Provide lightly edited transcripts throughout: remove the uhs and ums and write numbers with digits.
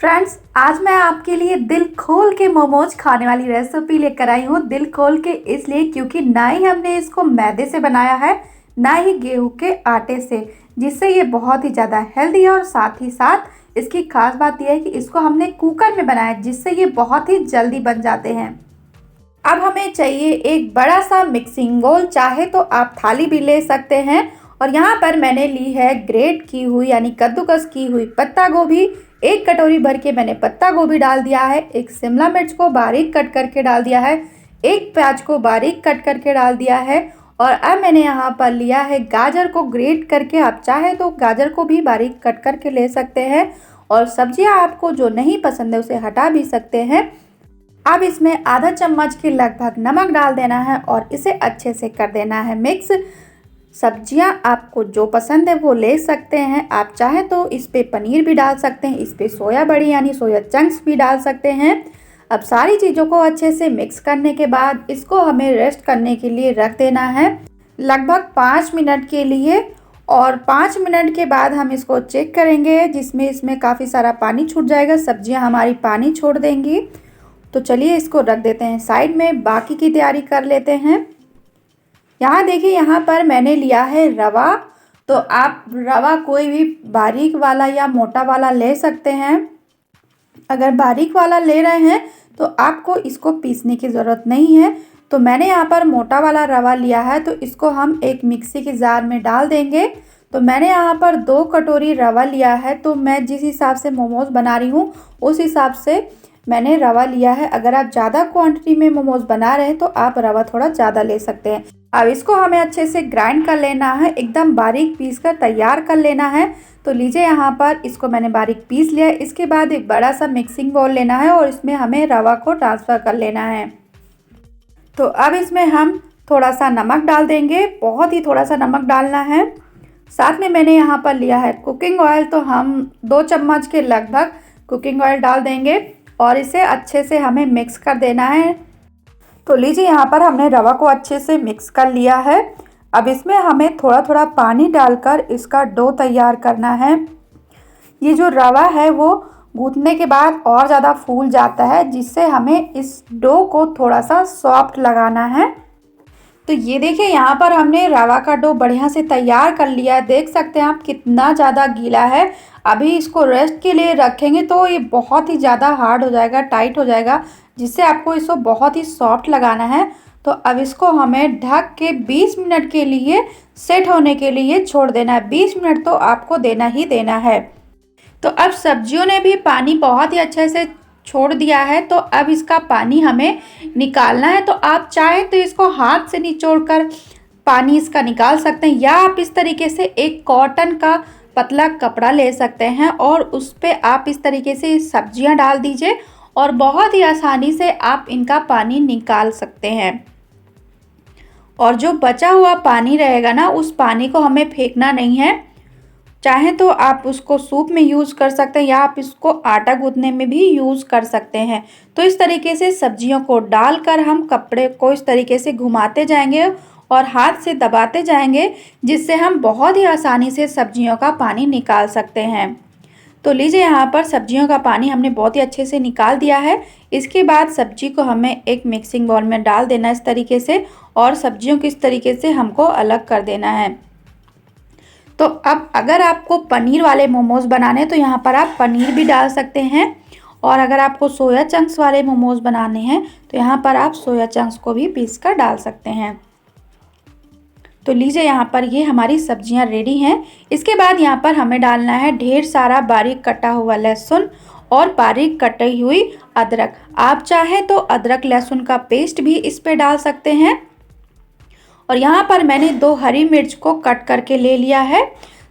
Friends, आज मैं आपके लिए दिल खोल के मोमोज खाने वाली रेसिपी लेकर आई हूँ। दिल खोल के इसलिए क्योंकि ना ही हमने इसको मैदे से बनाया है, ना ही गेहूं के आटे से, जिससे ये बहुत ही ज़्यादा हेल्दी है। और साथ ही साथ इसकी खास बात यह है कि इसको हमने कुकर में बनाया है, जिससे ये बहुत ही जल्दी बन जाते हैं। अब हमें चाहिए एक बड़ा सा मिक्सिंग बोल, चाहे तो आप थाली भी ले सकते हैं। और यहाँ पर मैंने ली है ग्रेट की हुई यानी कद्दूकस की हुई पत्ता गोभी। एक कटोरी भर के मैंने पत्ता गोभी डाल दिया है। एक शिमला मिर्च को बारीक कट करके डाल दिया है। एक प्याज को बारीक कट करके डाल दिया है। और अब मैंने यहाँ पर लिया है गाजर को ग्रेट करके, आप चाहे तो गाजर को भी बारीक कट करके ले सकते हैं। और सब्जियाँ आपको जो नहीं पसंद है उसे हटा भी सकते हैं। अब इसमें आधा चम्मच के लगभग नमक डाल देना है और इसे अच्छे से कर देना है मिक्स। सब्जियां आपको जो पसंद है वो ले सकते हैं। आप चाहे तो इस पे पनीर भी डाल सकते हैं, इस पे सोया बड़ी यानी सोया चंक्स भी डाल सकते हैं। अब सारी चीज़ों को अच्छे से मिक्स करने के बाद इसको हमें रेस्ट करने के लिए रख देना है लगभग 5 मिनट के लिए। और 5 मिनट के बाद हम इसको चेक करेंगे, जिसमें इसमें काफ़ी सारा पानी छूट जाएगा, सब्जियां हमारी पानी छोड़ देंगी। तो चलिए इसको रख देते हैं साइड में, बाकी की तैयारी कर लेते हैं। यहाँ देखिए, यहाँ पर मैंने लिया है रवा। तो आप रवा कोई भी बारीक वाला या मोटा वाला ले सकते हैं। अगर बारीक वाला ले रहे हैं तो आपको इसको पीसने की ज़रूरत नहीं है। तो मैंने यहाँ पर मोटा वाला रवा लिया है, तो इसको हम एक मिक्सी के जार में डाल देंगे। तो मैंने यहाँ पर 2 कटोरी रवा लिया है। तो मैं जिस हिसाब से मोमोज बना रही हूँ उस हिसाब से मैंने रवा लिया है। अगर आप ज़्यादा क्वांटिटी में मोमोज बना रहे हैं तो आप रवा थोड़ा ज़्यादा ले सकते हैं। अब इसको हमें अच्छे से ग्राइंड कर लेना है, एकदम बारीक पीस कर तैयार कर लेना है। तो लीजिए, यहाँ पर इसको मैंने बारीक पीस लिया है। इसके बाद एक बड़ा सा मिक्सिंग बाउल लेना है और इसमें हमें रवा को ट्रांसफ़र कर लेना है। तो अब इसमें हम थोड़ा सा नमक डाल देंगे, बहुत ही थोड़ा सा नमक डालना है। साथ में मैंने यहाँ पर लिया है कुकिंग ऑयल, तो हम 2 चम्मच के लगभग कुकिंग ऑयल डाल देंगे और इसे अच्छे से हमें मिक्स कर देना है। तो लीजिए, यहाँ पर हमने रवा को अच्छे से मिक्स कर लिया है। अब इसमें हमें थोड़ा थोड़ा पानी डालकर इसका डो तैयार करना है। ये जो रवा है वो गूंथने के बाद और ज़्यादा फूल जाता है, जिससे हमें इस डो को थोड़ा सा सॉफ्ट लगाना है। तो ये देखिए, यहाँ पर हमने रवा का डो बढ़िया से तैयार कर लिया है। देख सकते हैं आप कितना ज़्यादा गीला है। अभी इसको रेस्ट के लिए रखेंगे तो ये बहुत ही ज़्यादा हार्ड हो जाएगा, टाइट हो जाएगा, जिससे आपको इसको बहुत ही सॉफ्ट लगाना है। तो अब इसको हमें ढक के 20 मिनट के लिए सेट होने के लिए छोड़ देना है। 20 मिनट तो आपको देना ही देना है। तो अब सब्जियों ने भी पानी बहुत ही अच्छे से छोड़ दिया है, तो अब इसका पानी हमें निकालना है। तो आप चाहें तो इसको हाथ से निचोड़कर पानी इसका निकाल सकते हैं, या आप इस तरीके से एक कॉटन का पतला कपड़ा ले सकते हैं और उस पर आप इस तरीके से सब्जियां डाल दीजिए और बहुत ही आसानी से आप इनका पानी निकाल सकते हैं। और जो बचा हुआ पानी रहेगा ना, उस पानी को हमें फेंकना नहीं है। चाहें तो आप उसको सूप में यूज़ कर सकते हैं, या आप इसको आटा गूंथने में भी यूज़ कर सकते हैं। तो इस तरीके से सब्जियों को डालकर हम कपड़े को इस तरीके से घुमाते जाएंगे और हाथ से दबाते जाएंगे, जिससे हम बहुत ही आसानी से सब्जियों का पानी निकाल सकते हैं। तो लीजिए, यहाँ पर सब्जियों का पानी हमने बहुत ही अच्छे से निकाल दिया है। इसके बाद सब्जी को हमें एक मिक्सिंग बाउल में डाल देना इस तरीके से, और सब्जियों को इस तरीके से हमको अलग कर देना है। तो अब अगर आपको पनीर वाले मोमोज बनाने तो यहाँ पर आप पनीर भी डाल सकते हैं, और अगर आपको सोया चंक्स वाले मोमोज बनाने हैं तो यहाँ पर आप सोया चंक्स को भी पीस कर डाल सकते हैं। तो लीजिए, यहाँ पर ये हमारी सब्जियां रेडी हैं। इसके बाद यहाँ पर हमें डालना है ढेर सारा बारीक कटा हुआ लहसुन और बारीक कटी हुई अदरक। आप चाहें तो अदरक लहसुन का पेस्ट भी इस पे डाल सकते हैं। और यहाँ पर मैंने 2 हरी मिर्च को कट करके ले लिया है।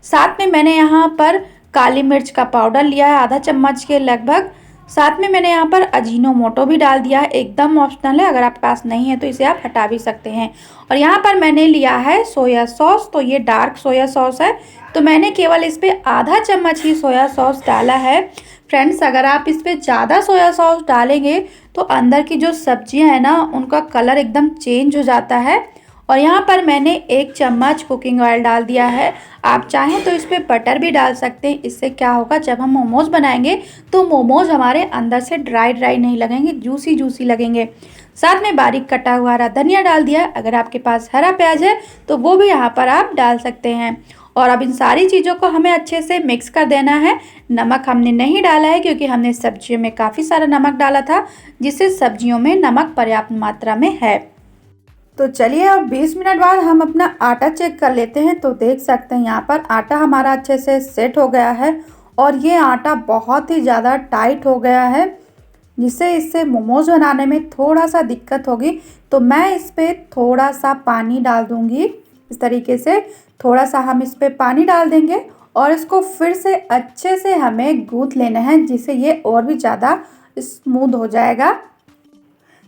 साथ में मैंने यहाँ पर काली मिर्च का पाउडर लिया है आधा चम्मच के लगभग। साथ में मैंने यहाँ पर अजीनोमोटो भी डाल दिया है, एकदम ऑप्शनल है, अगर आपके पास नहीं है तो इसे आप हटा भी सकते हैं। और यहाँ पर मैंने लिया है सोया सॉस, तो ये डार्क सोया सॉस है। तो मैंने केवल इस पर आधा चम्मच ही सोया सॉस डाला है। फ्रेंड्स, अगर आप इस पर ज़्यादा सोया सॉस डालेंगे तो अंदर की जो सब्जियाँ हैं ना, उनका कलर एकदम चेंज हो जाता है और यहाँ पर मैंने 1 चम्मच कुकिंग ऑयल डाल दिया है। आप चाहें तो इस पर बटर भी डाल सकते हैं। इससे क्या होगा, जब हम मोमोज़ बनाएंगे तो मोमोज़ हमारे अंदर से ड्राई ड्राई नहीं लगेंगे, जूसी जूसी लगेंगे। साथ में बारीक कटा हुआ हरा धनिया डाल दिया। अगर आपके पास हरा प्याज है तो वो भी यहाँ पर आप डाल सकते हैं। और अब इन सारी चीज़ों को हमें अच्छे से मिक्स कर देना है। नमक हमने नहीं डाला है क्योंकि हमने सब्जियों में काफ़ी सारा नमक डाला था, जिससे सब्जियों में नमक पर्याप्त मात्रा में है। तो चलिए अब 20 मिनट बाद हम अपना आटा चेक कर लेते हैं। तो देख सकते हैं यहाँ पर आटा हमारा अच्छे से सेट हो गया है और ये आटा बहुत ही ज़्यादा टाइट हो गया है, जिससे इससे मोमोज़ बनाने में थोड़ा सा दिक्कत होगी। तो मैं इस पर थोड़ा सा पानी डाल दूँगी। इस तरीके से थोड़ा सा हम इस पर पानी डाल देंगे और इसको फिर से अच्छे से हमें गूँथ लेना है, जिससे ये और भी ज़्यादा स्मूथ हो जाएगा।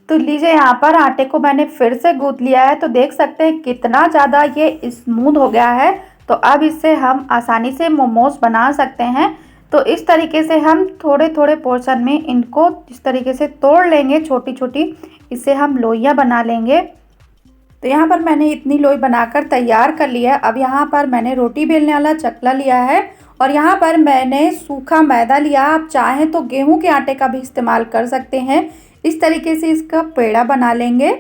तो लीजिए यहाँ पर आटे को मैंने फिर से गूँथ लिया है। तो देख सकते हैं कितना ज़्यादा ये स्मूथ हो गया है। तो अब इससे हम आसानी से मोमोज़ बना सकते हैं। तो इस तरीके से हम थोड़े थोड़े पोर्शन में इनको इस तरीके से तोड़ लेंगे, छोटी छोटी। इससे हम लोइयाँ बना लेंगे। तो यहाँ पर मैंने इतनी लोई बनाकर तैयार कर लिया है। अब यहाँ पर मैंने रोटी बेलने वाला चकला लिया है और यहाँ पर मैंने सूखा मैदा लिया। आप चाहें तो गेहूं के आटे का भी इस्तेमाल कर सकते हैं। इस तरीके से इसका पेड़ा बना लेंगे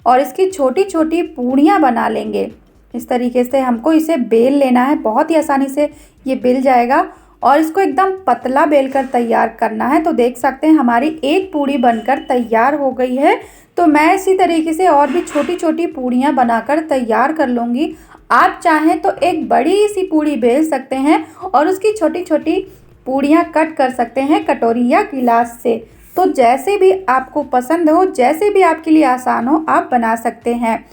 और इसकी छोटी छोटी पूड़ियाँ बना लेंगे। इस तरीके से हमको इसे बेल लेना है। बहुत ही आसानी से ये बेल जाएगा और इसको एकदम पतला बेलकर तैयार करना है। तो देख सकते हैं हमारी एक पूड़ी बनकर तैयार हो गई है। तो मैं इसी तरीके से और भी छोटी छोटी पूड़ियाँ बनाकर तैयार कर लूँगी। आप चाहें तो एक बड़ी सी पूड़ी बेल सकते हैं और उसकी छोटी छोटी पूड़ियाँ कट कर सकते हैं कटोरी या गिलास से। तो जैसे भी आपको पसंद हो, जैसे भी आपके लिए आसान हो, आप बना सकते हैं।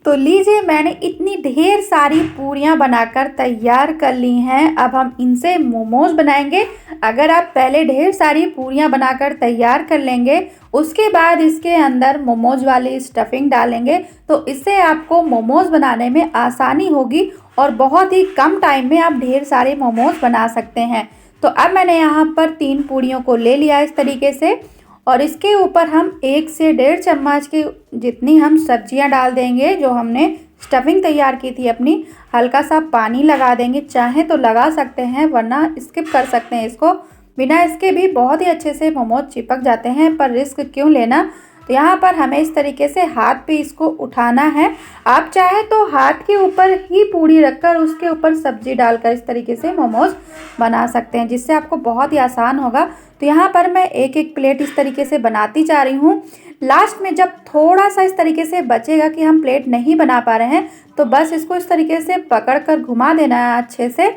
तो लीजिए मैंने इतनी ढेर सारी पूरियाँ बनाकर तैयार कर ली हैं। अब हम इनसे मोमोज़ बनाएंगे। अगर आप पहले ढेर सारी पूरियाँ बनाकर तैयार कर लेंगे, उसके बाद इसके अंदर मोमोज़ वाली स्टफिंग डालेंगे, तो इससे आपको मोमोज़ बनाने में आसानी होगी और बहुत ही कम टाइम में आप ढेर सारे मोमोज़ बना सकते हैं। तो अब मैंने यहाँ पर 3 पूड़ियों को ले लिया इस तरीके से और इसके ऊपर हम 1 से 1.5 चम्मच की जितनी हम सब्जियां डाल देंगे, जो हमने स्टफिंग तैयार की थी अपनी। हल्का सा पानी लगा देंगे, चाहें तो लगा सकते हैं वरना स्किप कर सकते हैं इसको। बिना इसके भी बहुत ही अच्छे से मोमोज चिपक जाते हैं, पर रिस्क क्यों लेना। तो यहाँ पर हमें इस तरीके से हाथ पे इसको उठाना है। आप चाहे तो हाथ के ऊपर ही पूड़ी रखकर उसके ऊपर सब्जी डालकर इस तरीके से मोमोज बना सकते हैं, जिससे आपको बहुत ही आसान होगा। तो यहाँ पर मैं एक एक प्लेट इस तरीके से बनाती जा रही हूँ। लास्ट में जब थोड़ा सा इस तरीके से बचेगा कि हम प्लेट नहीं बना पा रहे हैं, तो बस इसको इस तरीके से पकड़ कर घुमा देना है अच्छे से।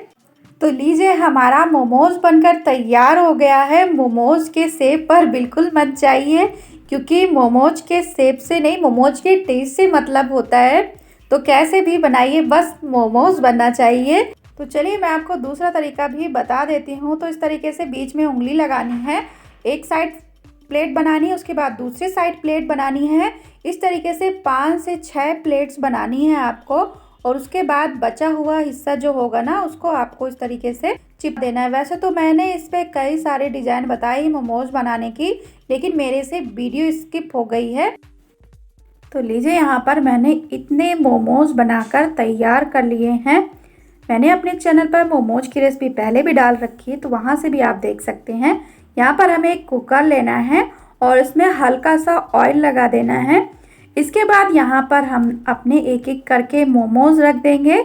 तो लीजिए हमारा मोमोज बनकर तैयार हो गया है। मोमोज के शेप पर बिल्कुल मत जाइए, क्योंकि मोमोज के शेप से नहीं, मोमोज के टेस्ट से मतलब होता है। तो कैसे भी बनाइए, बस मोमोज बनना चाहिए। तो चलिए मैं आपको दूसरा तरीका भी बता देती हूँ। तो इस तरीके से बीच में उंगली लगानी है, एक साइड प्लेट बनानी है, उसके बाद दूसरी साइड प्लेट बनानी है। इस तरीके से 5 से 6 प्लेट्स बनानी है आपको, और उसके बाद बचा हुआ हिस्सा जो होगा ना, उसको आपको इस तरीके से चिप देना है। वैसे तो मैंने इस पर कई सारे डिज़ाइन बताए मोमोज बनाने की, लेकिन मेरे से वीडियो स्किप हो गई है। तो लीजिए यहाँ पर मैंने इतने मोमोज बनाकर तैयार कर लिए हैं। मैंने अपने चैनल पर मोमोज की रेसिपी पहले भी डाल रखी है, तो वहाँ से भी आप देख सकते हैं। यहाँ पर हमें एक कुकर लेना है और इसमें हल्का सा ऑयल लगा देना है। इसके बाद यहाँ पर हम अपने एक एक करके मोमोज रख देंगे।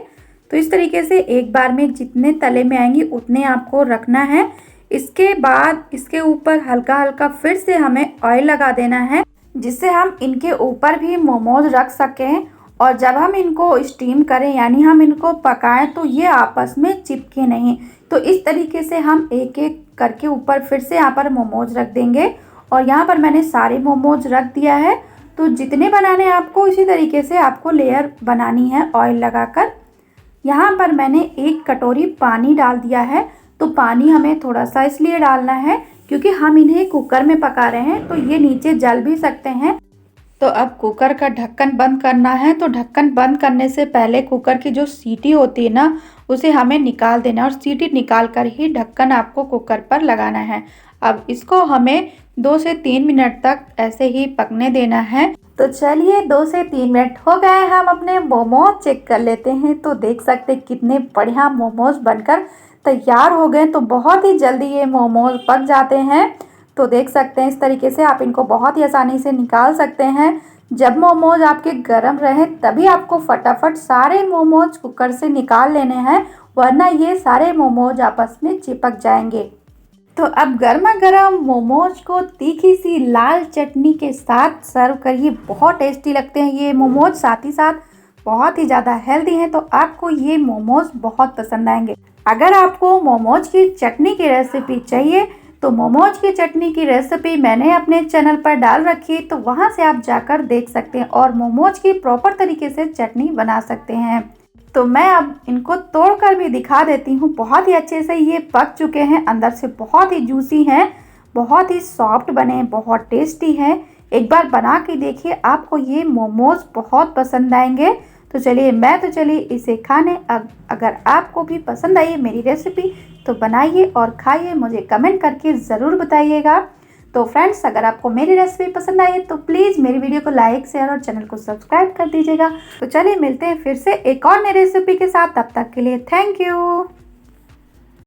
तो इस तरीके से एक बार में जितने तले में आएंगी उतने आपको रखना है। इसके बाद इसके ऊपर हल्का हल्का फिर से हमें ऑयल लगा देना है, जिससे हम इनके ऊपर भी मोमोज रख सकें। और जब हम इनको स्टीम करें, यानी हम इनको पकाएं, तो ये आपस में चिपके नहीं। तो इस तरीके से हम एक एक करके ऊपर फिर से यहाँ पर मोमोज रख देंगे। और यहाँ पर मैंने सारे मोमोज रख दिया है। तो जितने बनाने हैं आपको, इसी तरीके से आपको लेयर बनानी है ऑयल लगाकर। यहाँ पर मैंने 1 कटोरी पानी डाल दिया है। तो पानी हमें थोड़ा सा इसलिए डालना है क्योंकि हम इन्हें कुकर में पका रहे हैं, तो ये नीचे जल भी सकते हैं। तो अब कुकर का ढक्कन बंद करना है। तो ढक्कन बंद करने से पहले कुकर की जो सीटी होती है ना, उसे हमें निकाल देना और सीटी निकाल कर ही ढक्कन आपको कुकर पर लगाना है। अब इसको हमें 2 से 3 मिनट तक ऐसे ही पकने देना है। तो चलिए 2 से 3 मिनट हो गए, हम अपने मोमोज चेक कर लेते हैं। तो देख सकते हैं कितने बढ़िया मोमोज बनकर तैयार हो गए। तो बहुत ही जल्दी ये मोमोज पक जाते हैं। तो देख सकते हैं इस तरीके से आप इनको बहुत ही आसानी से निकाल सकते हैं। जब मोमोज आपके गर्म रहे तभी आपको फटाफट सारे मोमोज कुकर से निकाल लेने हैं, वरना ये सारे मोमोज आपस में चिपक जाएंगे। तो अब गर्मा गर्म मोमोज को तीखी सी लाल चटनी के साथ सर्व करिए। बहुत टेस्टी लगते हैं ये मोमोज, साथ ही साथ बहुत ही ज़्यादा हेल्दी हैं। तो आपको ये मोमोज बहुत पसंद आएंगे। अगर आपको मोमोज की चटनी की रेसिपी चाहिए तो मोमोज की चटनी की रेसिपी मैंने अपने चैनल पर डाल रखी है, तो वहां से आप जाकर देख सकते हैं और मोमोज की प्रॉपर तरीके से चटनी बना सकते हैं। तो मैं अब इनको तोड़कर भी दिखा देती हूँ। बहुत ही अच्छे से ये पक चुके हैं, अंदर से बहुत ही जूसी हैं, बहुत ही सॉफ्ट बने, बहुत टेस्टी हैं। एक बार बना के देखिए, आपको ये मोमोज बहुत पसंद आएंगे। तो चलिए इसे खाने। अब अगर आपको भी पसंद आई मेरी रेसिपी तो बनाइए और खाइए, मुझे कमेंट करके ज़रूर बताइएगा। तो फ्रेंड्स, अगर आपको मेरी रेसिपी पसंद आई है तो प्लीज़ मेरी वीडियो को लाइक, शेयर और चैनल को सब्सक्राइब कर दीजिएगा। तो चलिए मिलते हैं फिर से एक और नई रेसिपी के साथ। तब तक के लिए थैंक यू।